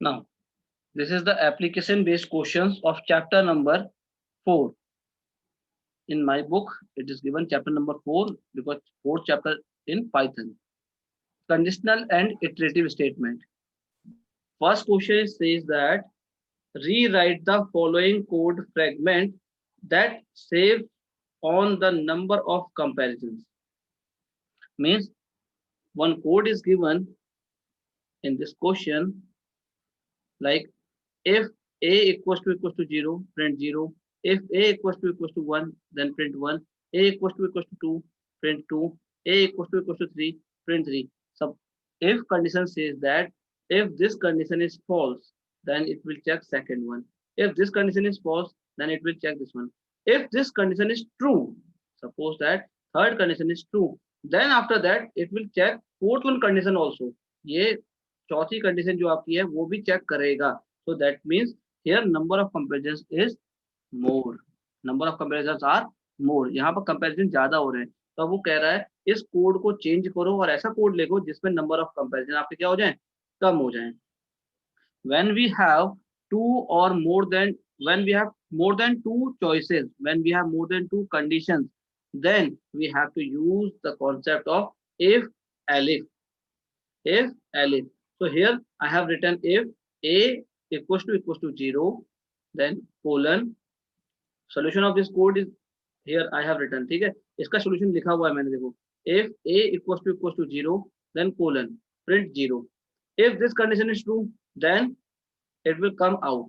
Now, this is the application-based questions of chapter number 4. In my book, it is given chapter number 4 because fourth chapter in Python. Conditional and iterative statement. First question says that rewrite the following code fragment that save on the number of comparisons. Means one code is given in this question, like if a equals to 0, print 0. If a equals to 1, then print 1. A equals to 2, print 2. A equals to 3, print 3. So if condition says that if this condition is false, then it will check second one. If this condition is false, then it will check this one. If this condition is true, suppose that third condition is true, then after that it will check fourth one condition also. ये चौथी condition जो आपकी है वो भी check करेगा. So that means here number of comparisons is more. Number of comparisons are more. यहाँ पर कंपैरिजन ज्यादा हो रहे हैं, तो वो कह रहा है इस कोड को चेंज करो और ऐसा कोड लिखो जिसमें नंबर ऑफ कंपैरिजन आपके क्या हो जाए, कम हो जाए. When we have two or more than when we have more than two choices, when we have more than two conditions, then we have to use the concept of if elif. If elif. So here I have written if a equals to 0, then colon. Solution of this code is here I have written. ठीक है, इसका solution लिखा हुआ है मैंने, देखो. If a equals to 0, then colon, print 0. If this condition is true, then it will come out.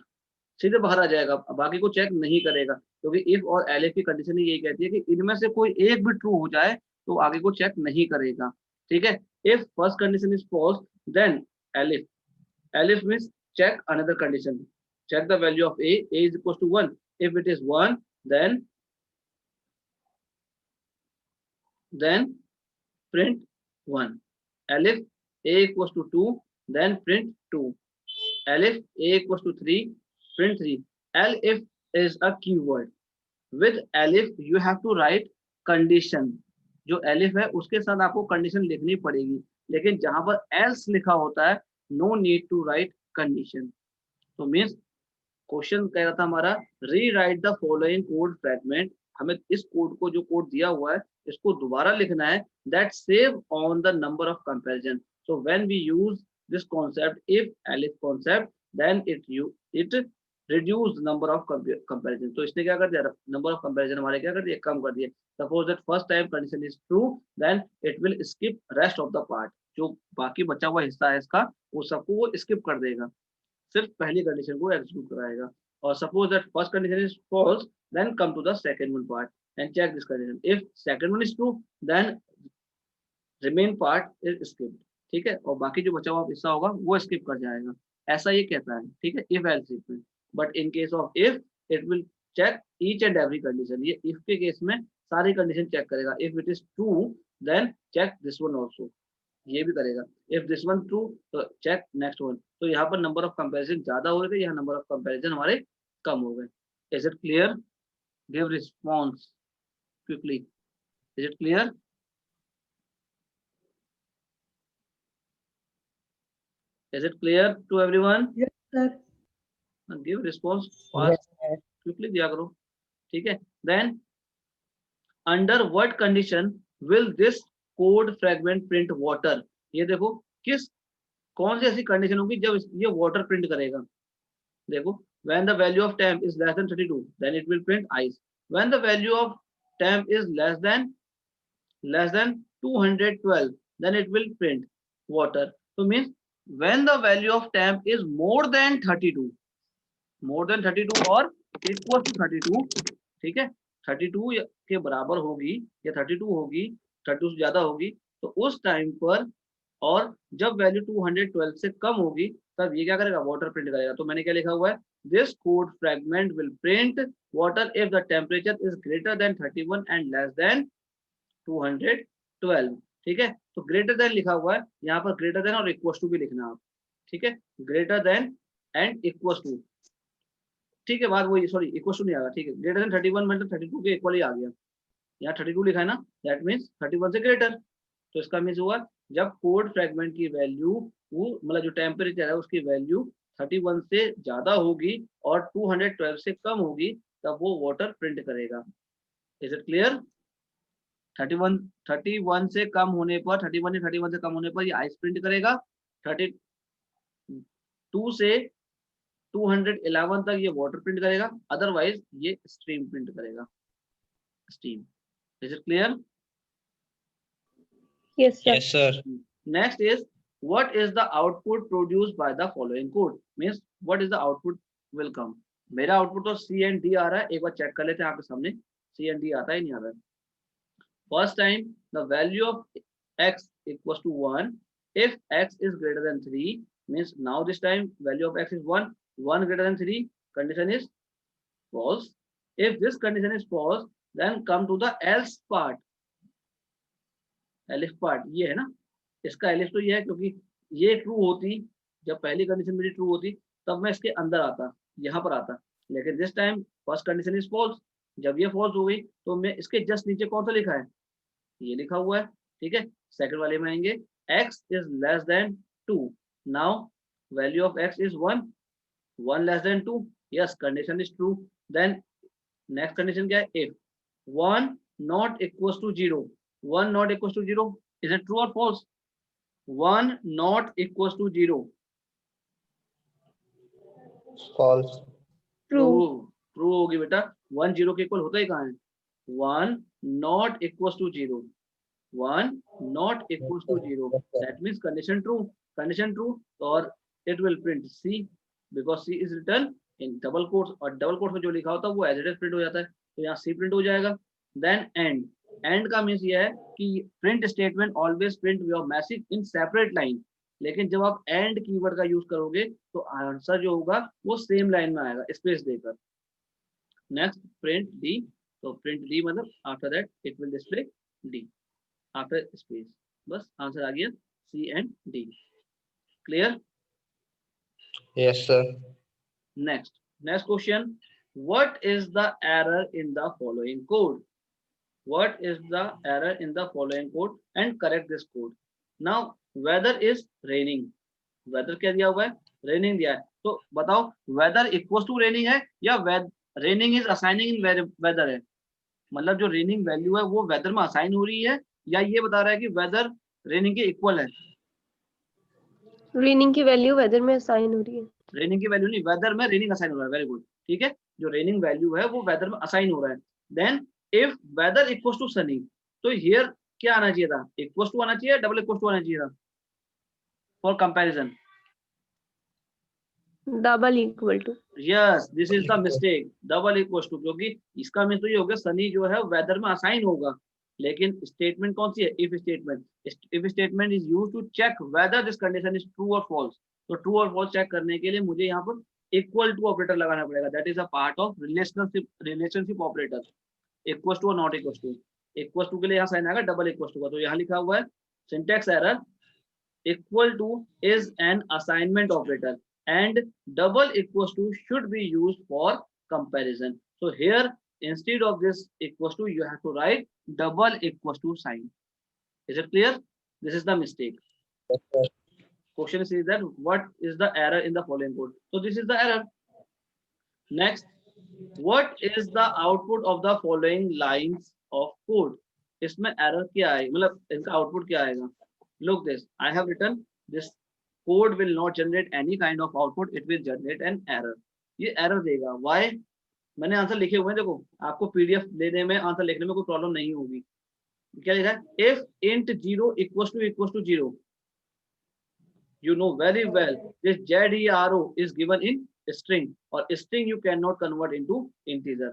सीधे बाहर आ जाएगा, बाकी को चेक नहीं करेगा, क्योंकि इफ और एलिफ की कंडीशन यही कहती है कि इनमें से कोई एक भी ट्रू हो जाए तो आगे को चेक नहीं करेगा. ठीक है. If first condition is false, then elif. Elif means check another condition. Check the value of a. A is equals to 1. If it is 1, then print 1. Elif a equals to 2, then print 2. Elif a equals to 3, print 3. Elif is a keyword. With elif you have to write condition. जो elif है उसके साथ आपको condition लिखनी पड़ेगी, लेकिन जहां पर else लिखा होता है no need to write condition. तो मीन्स क्वेश्चन कह रहा था हमारा rewrite the following code fragment. हमें इस कोड को, जो कोड दिया हुआ है, इसको दोबारा लिखना है that save on the number of comparison. So when we use this concept if elif concept, then it reduce number of comparison. तो इसने क्या कर दिया, नंबर ऑफ कंपैरिजन हमारे क्या कर दिया, कम कर दिया. Suppose that first time condition is true, then it will skip rest of the part. जो बाकी बचा हुआ हिस्सा है इसका, वो सबको वो स्किप कर देगा, सिर्फ पहली कंडीशन को एग्जीक्यूट कराएगा. और suppose that first condition is false, then come to the second one part and check this condition. If second one is true, then remain part is skipped. ठीक है, और बाकी जो बचा हुआ हिस्सा होगा वो स्किप कर जाएगा. ऐसा ये कहता है. ठीक है, इफ एल्स इफ में. But in case of if, it will check each and every condition. ये इफ के केस में सारी कंडीशन चेक करेगा. If it is true, then check this one also, ये भी करेगा. इफ दिस वन ट्रू, तो चेक नेक्स्ट वन. तो यहाँ पर नंबर ऑफ कंपैरिजन ज्यादा हो रहे थे, यहाँ नंबर ऑफ कंपैरिजन हमारे कम हो गए. Is it clear? Give response quickly. Is it clear? Is it clear to everyone? Yes, sir. Give response fast, quickly दिया करो. ठीक है. Then under what condition will this code fragment print water. ये देखो किस कौन सी ऐसी कंडीशन होगी जब ये वाटर प्रिंट करेगा. देखो, when the value of temp is less than 32, then it will print ice. When the value of temp is less than 212, then it will print water. So means when the value of temp is more than 32 or equal to 32, ठीक है, 32 के बराबर होगी या 32 होगी, 32 से ज्यादा होगी, तो उस टाइम पर, और जब वैल्यू 212 से कम होगी, तब ये क्या करेगा, वाटर प्रिंट करेगा. तो मैंने क्या लिखा हुआ है, this code fragment will print water if the temperature is greater then 31 and less than 212. ठीक है, तो ग्रेटर देन लिखा हुआ है, यहाँ पर ग्रेटर देन और इक्वल टू भी लिखना आप. ठीक है, greater than and equal to. ठीक है, बात वही, सॉरी इक्वल टू नहीं आएगा. ठीक है, ग्रेटर देन 31 मतलब 32 के इक्वल ही आ गया. यहाँ 32 लिखा है ना, दैट मीन्स 31 से ग्रेटर. तो इसका मीन्स हुआ जब कोड फ्रेगमेंट की वैल्यू, वो मतलब जो टेम्परेचर है उसकी वैल्यू 31 से ज्यादा होगी और 212 से कम होगी तब वो वाटर प्रिंट करेगा। Is it clear? 31 से कम होने पर 31 से कम होने पर ये आइस प्रिंट करेगा। 32 से 211 तक ये वाटर प्रिंट करेगा, अदरवाइज ये स्ट्रीम प्रिंट करेगा, steam. Is it clear? Yes, sir. Yes, sir. Next is what is the output produced by the following code? Means what is the output will come? मेरा output तो C and D आ रहा है, एक बार check कर लेते हैं आपके सामने C and D आता है नहीं आता है। First time the value of x equals to 1 if x is greater than 3 means now this time value of x is 1, 1 greater than 3, condition is false. If this condition is false then come to the else part। Elif part ये है ना, इसका elif तो ये है क्योंकि ये true होती, जब पहली कंडीशन मेरी ट्रू होती तब मैं इसके अंदर आता, यहाँ पर आता, लेकिन this time first condition is false. जब ये फॉल्स हो गई तो मैं इसके जस्ट नीचे कौन सा लिखा है, ये लिखा हुआ है, ठीक है। सेकंड वाले में आएंगे x is less than 2, now value of x is 1, 1 less than 2, yes condition is true. Then next condition क्या है, if 1 not equals to 0, 1 not equals to 0, is it true or false? 1 not equals to 0, False. True. True होगी बेटा, 1 0 के equal होता ही कहाँ है, 1 not equals to 0, 1 not equals to 0, that means condition true, condition true, और it will print C because C is written in double quotes, और double quotes में जो लिखा होता है वो एज इट इज प्रिंट हो जाता है, तो यहाँ C प्रिंट हो जाएगा। देन एंड, एंड का मीन्स ये है कि print statement always print your message in separate line, लेकिन जब आप एंड कीवर्ड का यूज करोगे तो आंसर जो होगा वो सेम लाइन में आएगा स्पेस देकर। नेक्स्ट प्रिंट डी, तो प्रिंट डी मतलब after that it will display D after space, बस आंसर आ गया C and D. Clear? Yes, sir. Next question, what is the error in the following code? What is the error in the following code and correct this code? Now weather is raining, weather क्या दिया हुआ है, raining दिया है, तो बताओ weather equals to raining है या raining is assigning in weather है, मतलब जो raining वैल्यू है वो weather में असाइन हो रही है या ये बता रहा है कि weather raining के इक्वल है? Raining की वैल्यू वेदर में असाइन हो रही है। raining की वैल्यू नहीं, weather में raining असाइन हो रहा है, वेरी गुड, ठीक है, जो raining वैल्यू है वो weather में असाइन हो रहा है। Then if weather equals to sunny, तो हियर क्या आना चाहिए था, इक्वल्स टू आना चाहिए, डबल इक्वल्स टू आना चाहिए था for comparison? Double equal to. Yes, this is the mistake, double equals to, क्योंकि इसका मीन तो ये हो गया सनी जो है वेदर में असाइन होगा, लेकिन स्टेटमेंट कौन सी है, if statement. If statement is used to check whether this condition is true और फॉल्स, तो ट्रू और फॉल्स चेक करने के लिए मुझे यहाँ पर इक्वल टू ऑपरेटर लगाना पड़ेगा, that is a part of relationship operator. Equal to और not equal to, equal to के लिए यहाँ साइन आएगा डबल इक्वल टू का, तो यहाँ लिखा हुआ है syntax error, equal to is an assignment operator and double equal to should be used for comparison, so here instead of this equals to you have to write double equals to sign. Is it clear? This is the mistake. Yes, sir. Question says that what is the error in the following code, so this is the error. Next, what is the output of the following lines of code? इसमें error क्या आएगा, मतलब इसका output क्या आएगा? Look this, I have written this code will not generate any kind of output, it will generate an error. ये error देगा, why? मैंने आंसर लिखे हुए हैं, देखो आपको पीडीएफ लेने में आंसर लिखने में कोई प्रॉब्लम नहीं होगी। क्या लिखा है, if int 0 equals to 0, you know very well this ZERO is given in string, और string you cannot convert into integer,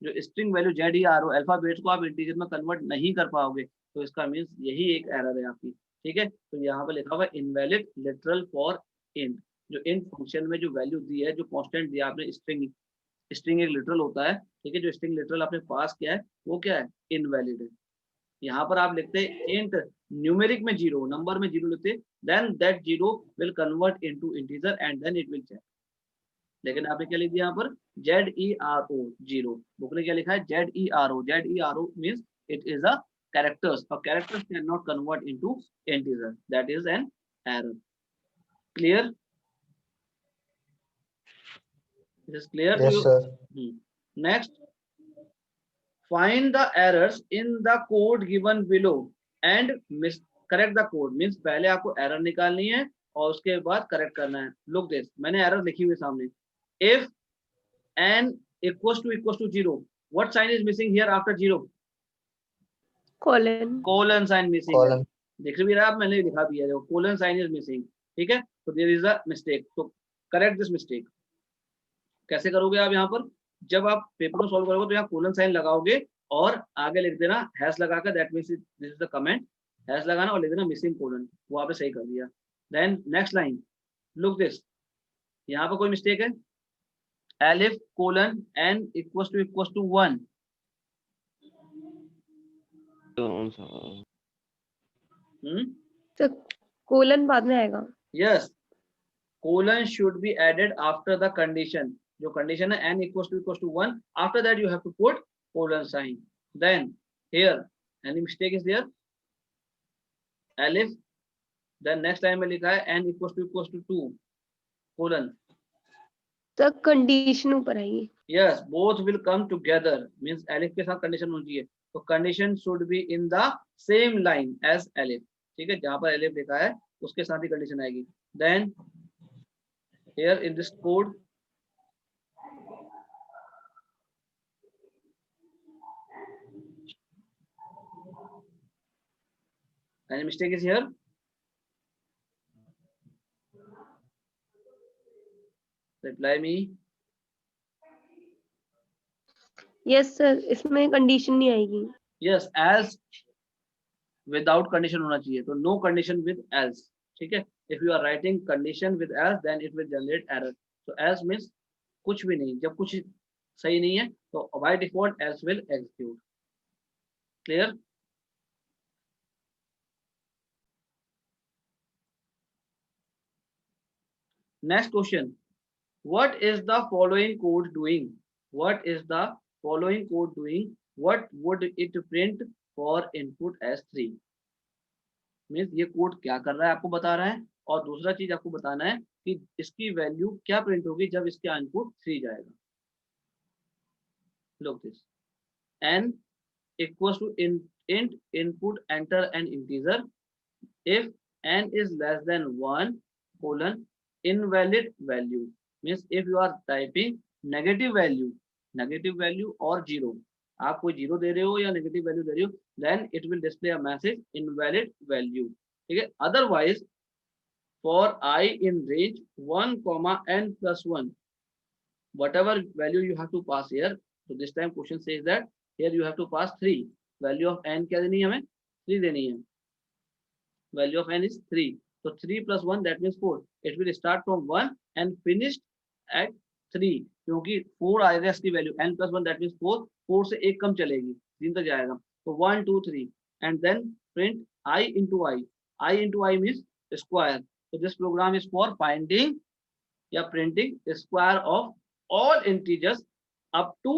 जो string वैल्यू ZERO अल्फाबेट्स को आप इंटीजर में कन्वर्ट नहीं कर पाओगे, तो इसका मीन्स यही एक एरर है आपकी, ठीक है। तो यहाँ पर लिखा हुआ है इनवैलिड लिटरल फॉर int, जो int फंक्शन में जो वैल्यू दी है, जो कांस्टेंट दिया आपने, स्ट्रिंग एक लिटरल होता है, ठीक है, जो स्ट्रिंग लिटरल आपने पास किया है वो क्या है, इनवैलिड है। यहाँ पर आप लिखते हैं इंट न्यूमेरिक में 0, नंबर में 0 लिखते, then that 0 will convert into integer and then it will check, लेकिन आपने क्या लिख दिया यहाँ पर ZERO 0, बुक ने क्या लिखा है ZERO means it is a characters, और characters can not convert into integer, that is an error. Clear? This is clear to Yes, you? sir. Next, find the errors in the code given below and correct the code. Means पहले आपको error निकालनी है और उसके बाद correct करना है. Look this, मैंने error लिखी हुई सामने. If n equals to 0, what sign is missing here after 0? colon. Colon sign missing. Colon. देख भी रहा आप, मैंने लिखा भी है, colon sign is missing. ठीक है, तो there is a mistake. तो correct this mistake. कैसे करोगे आप? यहाँ पर जब आप पेपर को सॉल्व करोगे तो यहाँ कोलन साइन लगाओगे और आगे लिख देना हैश लगाकर, that means this is the comment. Hash लगाना और लिख देना मिसिंग कोलन. वो आपने सही कर दिया. Then next line, look this, यहाँ पर कोई मिस्टेक है. Elif colon n equals to 1. तो कोलन बाद में आएगा. Yes, colon should be added after the condition. जो कंडीशन है n equals to 1, after that you have to put colon sign. Then here any mistake is there, elif, then next time में लिखा है n equals to 2 colon. तो condition ऊपर आएगी. Yes, both will come together. Means elif के साथ condition होनी चाहिए. तो condition should be in the same line as elif. ठीक है, जहां पर एलिफ लिखा है उसके साथ ही कंडीशन आएगी. Then here in this code, any mistake is here? Reply me. Yes sir, इसमें कंडीशन नहीं आएगी. Yes, as without condition होना चाहिए. तो no condition with else. ठीक है, if you are writing condition with else then it will generate error. So else means कुछ भी नहीं. जब कुछ सही नहीं है तो by default else will execute. Clear? Next question, what is the following code doing? What is the following code doing? What would it print for input as 3? Means ये कोड क्या कर रहा है आपको बता रहा है, और दूसरा चीज आपको बताना है कि इसकी वैल्यू क्या प्रिंट होगी जब इसका इनपुट 3 जाएगा. Look this, n equals to int input enter an integer. If n is less than 1 colon invalid value, means if you are typing negative value or 0, आप कोई 0 दे रहे हो या नेगेटिव वैल्यू दे रहे हो, then it will display a message invalid value. ठीक है, otherwise for I in range 1 comma n plus 1, whatever value you have to pass here. So this time question says that here you have to pass 3. Value of n क्या देनी है हमें? 3 देनी है. Value of n is 3. So 3 plus 1 that means 4. It will start from 1 and finished at 3. क्योंकि 4 आएगा इसकी value, n plus 1 that means 4. 4 से एक कम चलेगी, 3 तक जाएगा. तो 1 2 3 and then print I into I. I into I means square. So this program is for finding या printing square of all integers up to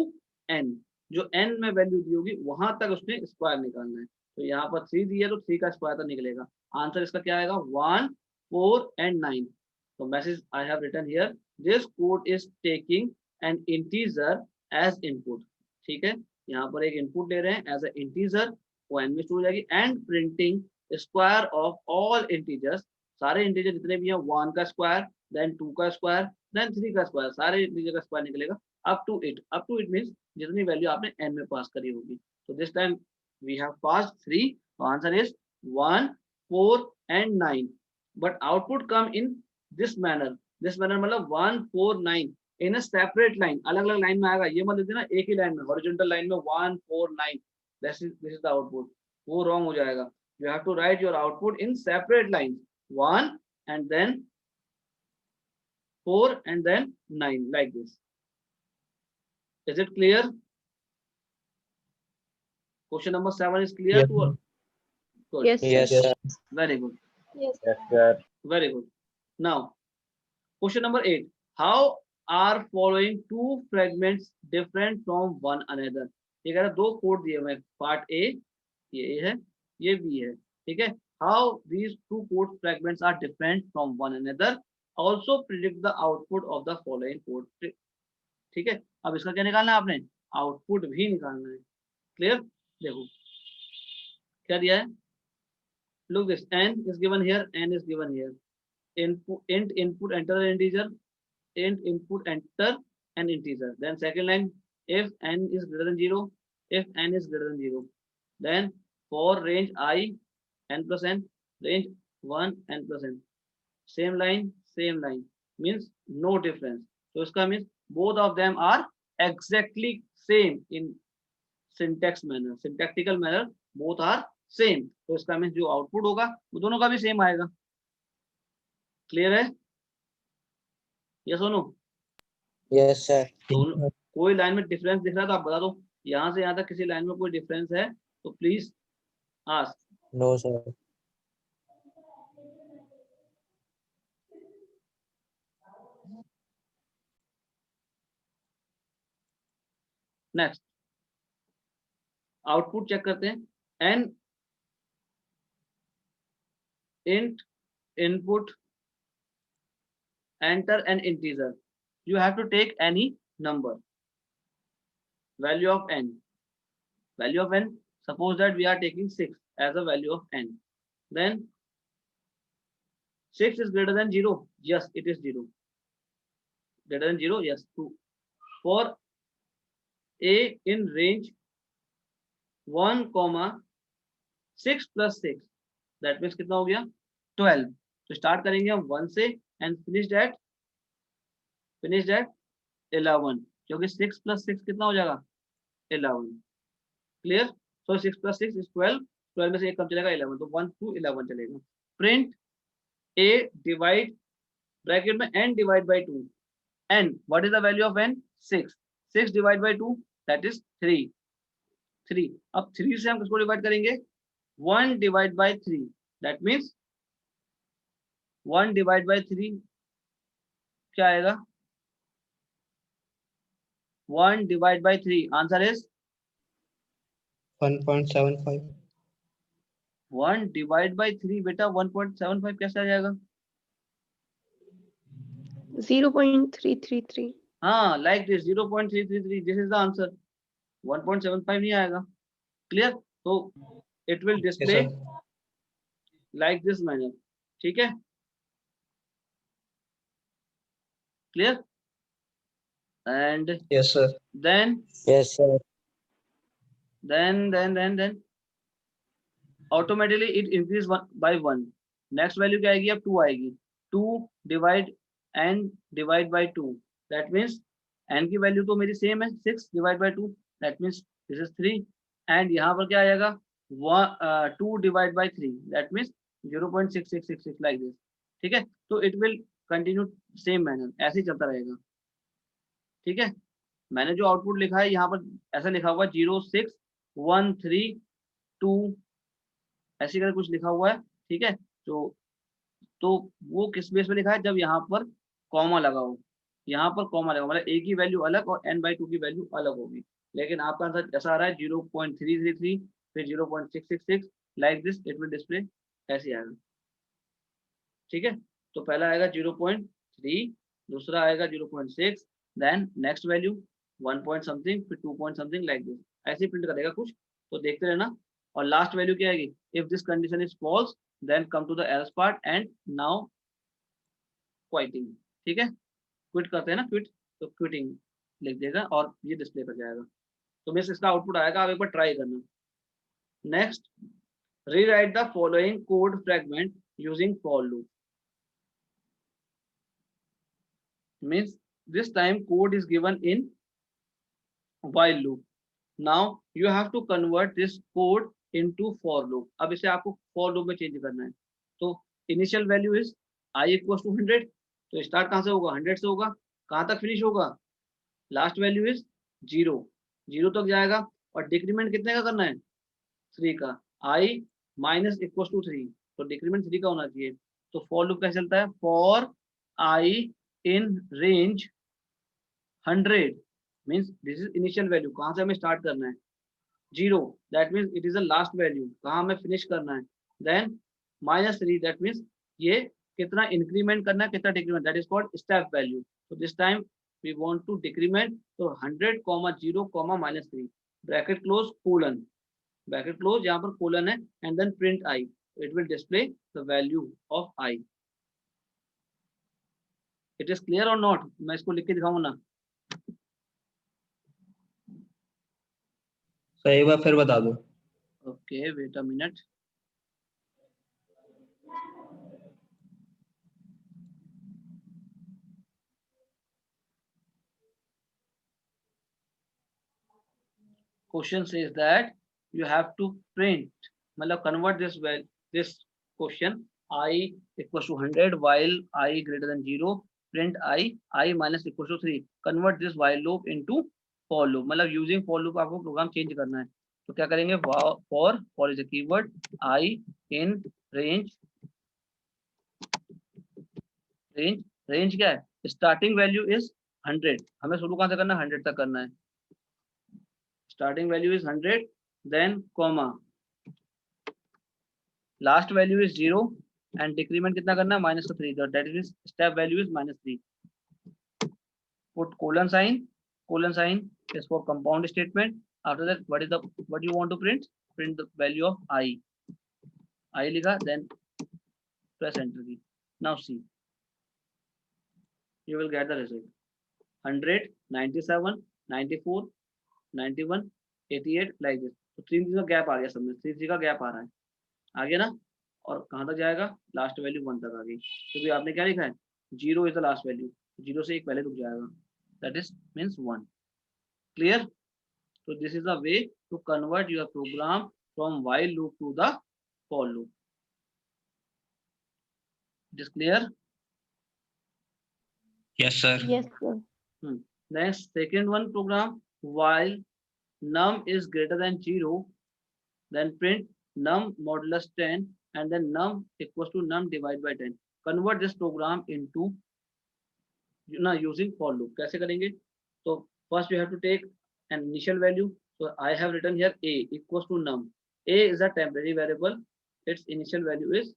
n. जो n में value दी होगी वहां तक उसने स्क्वायर निकालना है. तो यहाँ पर 3 दिया तो 3 का स्क्वायर तक निकलेगा. आंसर इसका क्या आएगा? 1 4 and 9. तो message I have written here, this code is taking an integer as input. ठीक है, यहाँ पर एक इनपुट ले रहे हैं एज ए इंटीजर, वो n में स्टोर हो जाएगी, and printing square of all integers. सारे इंटीजर जितने भी हैं, 1 का स्क्वायर, देन 2 का स्क्वायर, देन 3 का स्क्वायर, सारे इंटीजर का स्क्वायर निकलेगा up to it. Up to it means जितनी वैल्यू आपने n में पास करी होगी. तो this time we have passed 3. तो answer is 1 4 and 9. But output come in this manner. This manner मतलब 1 4 9 इन अ सेपरेट लाइन. अलग अलग लाइन में आएगा, ये मत लिख देना एक ही लाइन में, हॉरिजॉन्टल लाइन में 1 4 9. This is the output. वो रॉन्ग हो जाएगा. You have to write your output in separate line, 1 and then 4 and then 9, like this. Is it clear? Question number 7 is clear to all? Good. Yes, sir. Yes, sir. Very good. Yes. Yes, sir. Very good. Now, question number 8. How are following two fragments different from one another? ये कह रहा दो code दिए हुए, part A, ये ए है, ये B है. ठीक है, how these two code fragments are different from one another. Also predict the output of the following code ठीक है, अब इसका क्या निकालना है आपने, आउटपुट भी निकालना है। क्लियर, देखो क्या दिया है, look this, n is given here, n is given here, int input enter an integer, int input enter an integer, then second line, if n is greater than 0, if n is greater than 0, then for range I n plus n, range 1 n plus n, same line means no difference, so iska means both of them are exactly same in syntax manner, syntactical manner, both are same, तो इसका mean जो output होगा वो दोनों का भी same आएगा। Clear है, यस और नो? Yes, sir. दोनों, कोई लाइन में डिफरेंस दिख रहा है तो आप बता दो, यहाँ से यहाँ तक किसी लाइन में कोई डिफरेंस है तो please ask. No, sir. Next output check करते हैं, n int input enter an integer, you have to take any number, value of n, suppose that we are taking 6 as a value of n, then 6 is greater than 0, yes it is 0, greater than 0, yes 2, for a in range 1 6 plus 6, that means कितना हो गया 12, तो start करेंगे हम 1 से and finished eight 11, क्योंकि 6 plus 6 कितना हो जाएगा 11। क्लियर, सो 6 plus 6 is 12, 12 में से एक कम चलेगा 11, तो 1 to 11 चलेगा। प्रिंट a डिवाइड ब्रैकेट में n divide by 2, n what is the value of n 6, 6 divide by 2 that is 3। अब 3 से हम किसको डिवाइड करेंगे, 1 divide by 3, that means 1 divide by 3 क्या आएगा, 1 divide by 3 answer is 1.75. 1 divide by 3 बेटा 1.75 कैसे आ जाएगा, 0.333। हाँ like this 0.333, this is the answer, 1.75 नहीं आएगा। क्लियर, तो it will Yes, display sir. Like this manner, ठीक है, clear, and Yes, sir. Then Yes, sir. then automatically it increase by 1, next value क्या आएगी, अब 2 आएगी, 2 divide n divide by 2, that means n की वैल्यू तो मेरी सेम है 6 divide by 2, that means this is 3, and यहाँ पर क्या आ जाएगा 2 divide by 3, that means 0.6666 like this, ठीक है, तो it will continue same manner, ऐसे ही चलता रहेगा। ठीक है, मैंने जो आउटपुट लिखा है यहाँ पर ऐसा लिखा हुआ 06132 ऐसे करके कुछ लिखा हुआ है, ठीक है, तो वो किस बेस पे लिखा है, जब यहाँ पर कॉमा लगा हो, यहाँ पर कॉमा लगा मतलब a की वैल्यू अलग और n/2 की वैल्यू अलग होगी, लेकिन आपका आंसर ऐसा आ रहा है 0.333 फिर 0.666 like this, it will display ऐसे आएगा। ठीक है, तो पहला आएगा 0.3, दूसरा आएगा 0.6, then next value 1 point something फिर 2 पॉइंट समथिंग लाइक दिस, ऐसे प्रिंट करेगा कुछ, तो देखते रहना। और लास्ट वैल्यू क्या आएगी, if this condition is false then come to the else part and now quitting. ठीक है, क्विट करते हैं ना, क्विट, तो क्विटिंग लिख देगा और ये डिस्प्ले कर जाएगा, तो मिस इसका आउटपुट आएगा, आप एक बार ट्राई करना। Next, rewrite the following code fragment using for loop, means this time code is given in while loop, now you have to convert this code into for loop। अब इसे आपको for loop में change करना है, तो initial value is i equals to 100, तो start कहाँ से होगा 100 से होगा, कहाँ तक फिनिश होगा, लास्ट वैल्यू इज 0 तक जाएगा, और डिक्रीमेंट कितने का करना है 3 का, i माइनस इक्वल्स टू 3, तो डिक्रीमेंट 3 का होना चाहिए। तो फॉर लूप कैसे चलता है, for i in range 100 means this is initial value, कहाँ से हमें स्टार्ट करना है 0, that means it is the last value, कहाँ हमें फिनिश करना है, then -3 that means ये कितना इंक्रीमेंट करना है कितना decrement, that is called step value। so this time we want to decrement, so 100 comma 0 comma -3 bracket close colon, bracket close, यहाँ पर colon है, and then print I, it will display the value of I. It is clear or not? मैं इसको लिख के दिखाऊं ना? Sir एक बार फिर बता दो। Okay, wait a minute. Question says that you have to print, मतलब convert this question I equals to 100 while I greater than 0, print I minus equals to 3, convert this while loop into for loop, मतलब using for loop आपको programme change करना है। तो क्या करेंगे, for is a keyword, I in range क्या है, starting value is 100, हमें शुरू कहां से करना है, 100 तक करना है, starting value is 100, then comma last value is 0 and decrement कितना करना है, -3, that is step value is -3, put colon sign is for compound statement, after that what you want to print the value of I लिखा, then press enter key, now see, you will get the result, 100 97 94 91 88 like this, तो 3 का gap आ गया, सब में 3 का gap आ रहा है, आ गया ना, और कहाँ तक जाएगा, लास्ट वैल्यू 1 तक आ गई, क्योंकि आपने क्या लिखा है, 0 इज द लास्ट वैल्यू, 0 से एक पहले रुक जाएगा, दैट इज मीन्स 1, क्लियर। तो this is the way to convert your program from while loop to the for loop, it is clear. Yes sir. Yes, sir. Next, second one program, while num is greater than 0, then print num modulus 10 and then num equals to num divided by 10. Convert this program into using for loop. कैसे करेंगे, तो first you have to take an initial value, so I have written here a equals to num, a is a temporary variable, its initial value is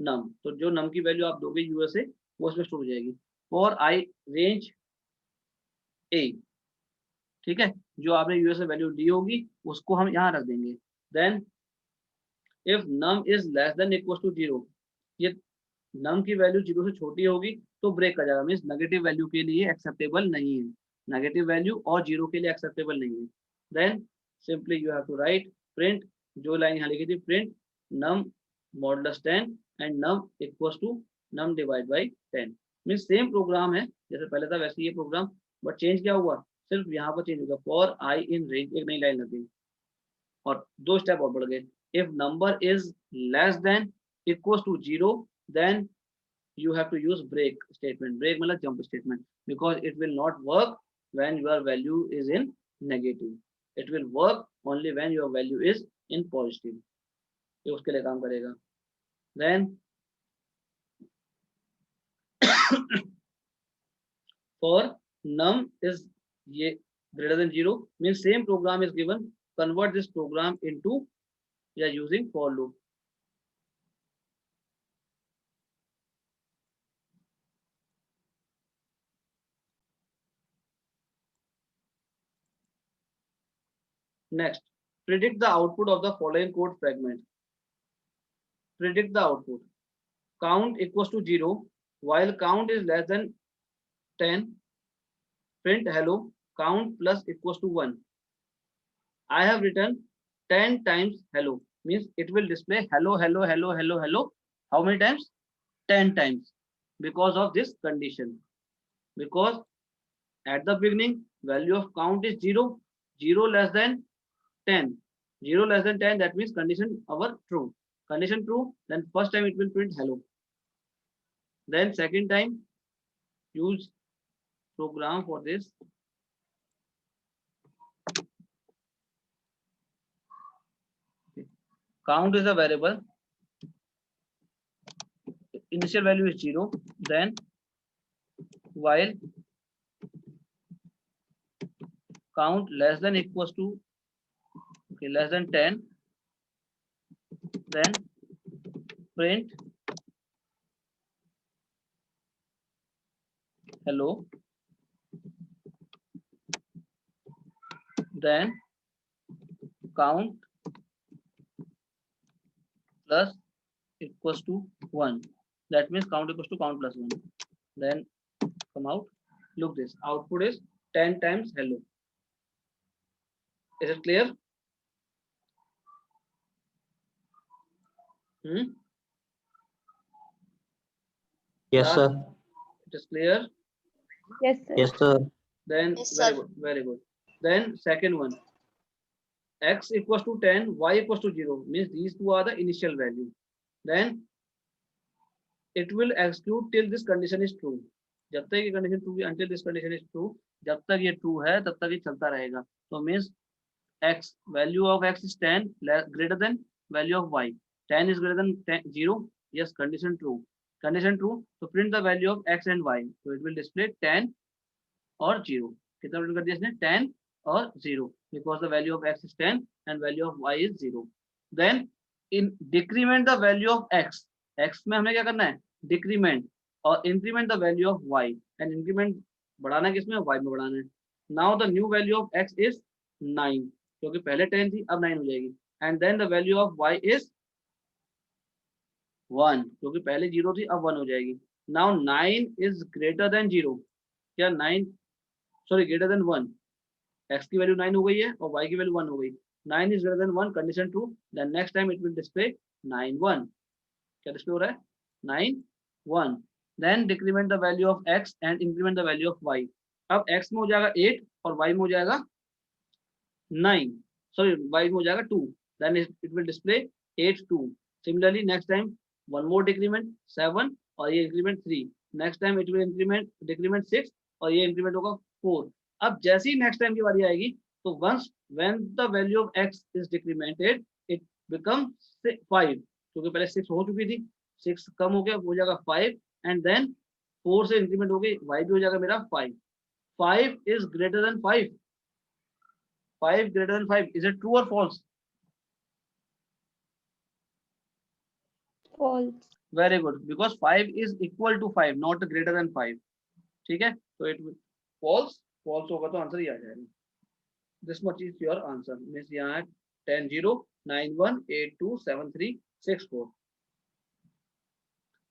num, तो जो num की value आप दोगे US से वो उसमें स्टोर हो जाएगी, फॉर आई रेंज a, ठीक है, जो आपने यूएस से वैल्यू दी होगी उसको हम यहाँ रख देंगे, then if num is less than equal to 0, ये नम की वैल्यू 0 से छोटी होगी तो ब्रेक कर जाएगा, मीन्स नेगेटिव वैल्यू के लिए एक्सेप्टेबल नहीं है, नेगेटिव वैल्यू और 0 के लिए एक्सेप्टेबल नहीं है, then simply you have to write print, जो लाइन यहाँ लिखी थी, print num modulus 10 and num equals to num divide by 10, means same program है जैसे पहले था वैसे ये प्रोग्राम, बट चेंज क्या हुआ, सिर्फ यहाँ पर चेंज होगा, फॉर आई इन रेंज, एक नई लाइन लग गई और 2 स्टेप और बढ़ गए, if number is less than equals to 0, then you have to use break statement, break मतलब jump statement, because it will not work when your value is in negative, it will work only when your value is in positive, ये उसके लिए काम करेगा, then for num is ये greater than 0 means same program is given, convert this program into using for loop, next predict the output of the following code fragment, predict the output, count equals to 0 while count is less than 10, print hello, count plus equals to 1, I have written 10 times hello, means it will display hello hello hello hello hello, how many times, 10 times, because of this condition, because at the beginning value of count is 0, 0 less than 10, 0 less than 10, that means condition our true, condition true, then first time it will print hello, then second time use program for this, count is a variable, initial value is 0, then while count less than equals to less than 10, then print hello, then count plus equals to 1. That means count equals to count plus 1. Then come out. Look, this output is 10 times hello. Is it clear? Yes, Yeah. sir. It is clear. Yes, sir. Yes, sir. Then Yes, very sir. good, very good. Then second one, x equals to 10, y equals to 0, means these two are the initial value. Then it will execute till this condition is true. जब तक ये condition true है, until this condition is true, जब तक ये true है तब तक ये चलता रहेगा. तो means x, value of x is 10 greater than value of y. 10 is greater than 10, 0. Yes, condition true. Condition true. So print the value of x and y. So it will display 10 और 0. कितना print कर दिया इसने? 10 और 0, because the value of x is 10 and value of y is 0. Then in decrement the value of x. x में हमें क्या करना है? Decrement और increment the value of y. And increment बढ़ाना किसमें? y में बढ़ाना है. Now the new value of x is 9, क्योंकि पहले 10 थी, अब 9 हो जाएगी. And then the value of y is 1, क्योंकि पहले 0 थी, अब 1 हो जाएगी. Now 9 is greater than 0. क्या 9 सॉरी greater than 1. x की वैल्यू 9 हो गई है और y की वैल्यू 1 हो गई. 9 is greater than 1, condition true. Then next time it will display 9 1. क्या डिस्प्ले हो रहा है? 9 1. Then decrement the value of x and increment the value of y. अब x में हो जाएगा 8 और y में हो जाएगा 9. सॉरी y में हो जाएगा 2. Then it will display 8 2. Similarly next time one more decrement 7 और ये increment 3. Next time it will decrement 6 और ये increment होगा 4. अब जैसे ही नेक्स्ट टाइम की बारी आएगी तो once when the value of x is decremented it become 5, क्योंकि पहले 6 हो चुकी थी, 6 कम हो गया, हो जाएगा 5 एंड देन 4 से इंक्रीमेंट हो गई, y भी हो जाएगा मेरा 5. 5 is greater than 5. 5 greater than 5. Is it true और false? False. Very good, because 5 is equal to 5 not greater than 5. ठीक है, तो इट फॉल्स. फॉल्स होगा तो आंसर ही आ जाएगा. This much is your answer. Means यहाँ 10 0 9 1 8 2 7 3 6 4.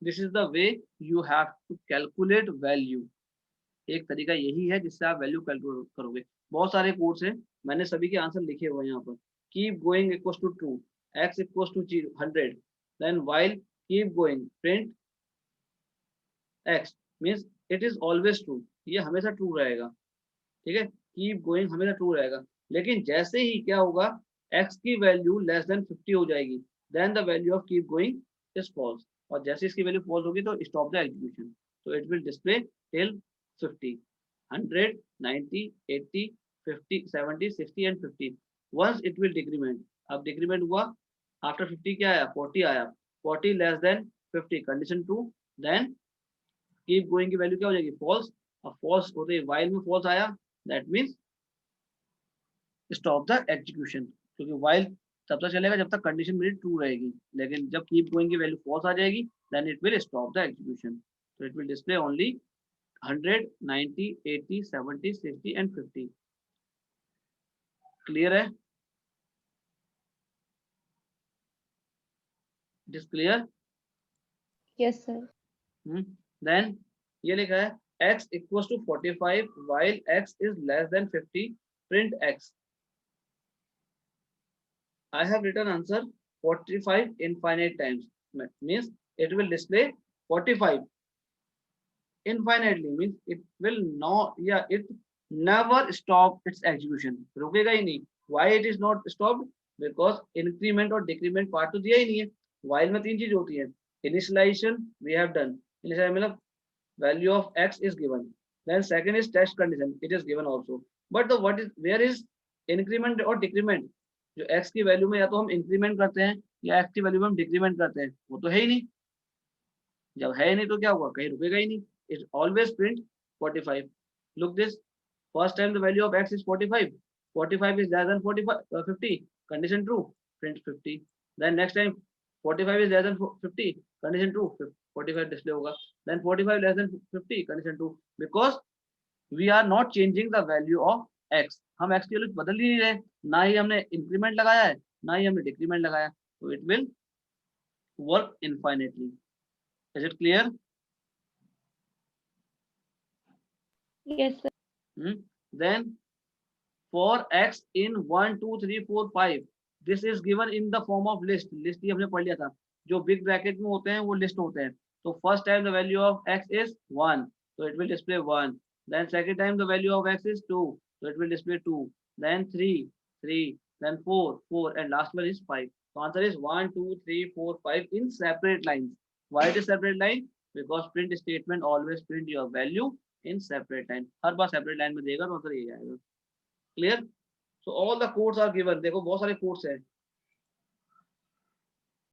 This is the way you have to calculate value. एक तरीका यही है जिससे आप वैल्यू कैलकुलेट करोगे. बहुत सारे कोड्स हैं, मैंने सभी के आंसर लिखे हुए हैं यहाँ पर. Keep going equals to true, x equals to 100. Then while keep going print x means it is always true. ये हमेशा ट्रू रहेगा. ठीक है, कीप गोइंग हमेशा ट्रू रहेगा. लेकिन जैसे ही क्या होगा, x की वैल्यू लेस देन 50 हो जाएगी, then the value of keep going is false. और जैसे इसकी वैल्यू फॉल्स होगी तो स्टॉप द एग्जीक्यूशन. तो it will display till 50, 100, 90, 80, 50, 70, 60 and 50. Once it will decrement. अब डिक्रीमेंट हुआ, आफ्टर 50 क्या आया? 40 आया. 40 less than 50, condition true. Then keep going की वैल्यू क्या हो जाएगी? फॉल्स. और फॉल्स होते ही व्हाइल में फॉल्स आया, that means stop the execution. क्योंकि व्हाइल तब तक चलेगा जब तक कंडीशन मेरी ट्रू रहेगी, लेकिन जब कीप गोइंग की वैल्यू फॉल्स आ जाएगी then it will stop the execution. तो it will display only 100, 90, 80, 70, 60 and 50. Clear है? It is clear? Yes, sir. Then ये लिखा है x equals to 45 while x is less than 50, print x. I have written answer 45 infinite times, means it will display 45 infinitely, means it will not, yeah, it never stop its execution. रुकेगा ही नहीं. Why it is not stopped? Because increment और decrement part तो दिया ही नहीं है. While में 3 चीज होती है. Initialization we have done. Initialization मतलब value of x is given. Then second is test condition, it is given also. But the what is, where is increment और decrement? जो x की वैल्यू में या तो हम इंक्रीमेंट करते हैं या x की वैल्यू में हम डिक्रीमेंट करते हैं, वो तो है ही नहीं. जब है ही नहीं तो क्या होगा? कहीं रुकेगा ही नहीं. It always print 45. Look this. First time the value of x is 45. 45 is less than 50. Condition true. Print 50. Then next time 45 is less than 50. Condition true. 45 display होगा. Then 45 less than 50. Condition true. Because we are not changing the value of x, हम x की value बदल ही नहीं रहे, ना ही हमने increment लगाया है ना ही हमने डिक्रीमेंट लगाया, तो it will work infinitely. Is it clear? Yes, sir. Then for x in 1 2 3 4 5, this is given in the form of list. List ही हमने पढ़ लिया था, जो बिग ब्रैकेट में होते हैं वो लिस्ट होते हैं. तो first time the value of x is 1, so it will display 1. Then second time the value of x is 2, so it will display 2. Then 3 3, then 4 4, and last one is 5. So answer is 1 2 3 4 5 in separate lines. Why it is separate line? Because print statement always print your value in separate line. हर बार separate line में देगा तो answer यही आएगा. Clear? So all the codes are given. देखो बहुत सारे कोड्स हैं,